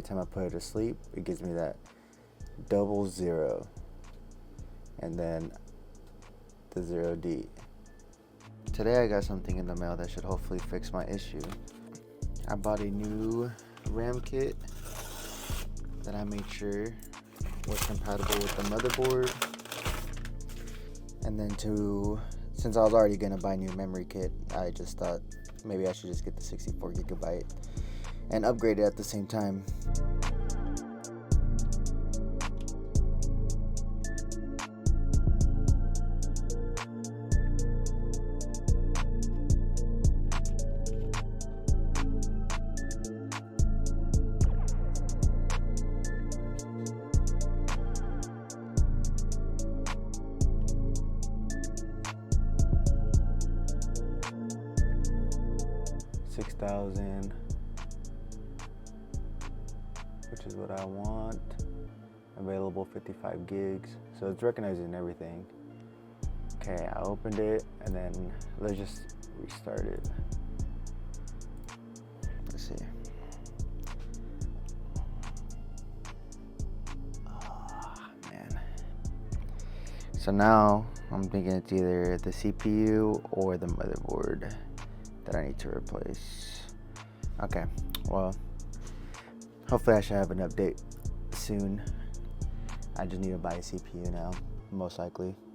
time I put it to sleep, it gives me that 00 and then the 0D. Today I got something in the mail that should hopefully fix my issue. I bought a new RAM kit that I made sure was compatible with the motherboard. And then since I was already gonna buy a new memory kit, I just thought maybe I should just get the 64 gigabyte and upgrade it at the same time. $6,000, which is what I want. Available 55 gigs, so it's recognizing everything. Okay, I opened it, and then let's just restart it. Let's see. Oh, man. So now I'm thinking it's either the CPU or the motherboard that I need to replace. Okay, well, hopefully I should have an update soon. I just need to buy a CPU now, most likely.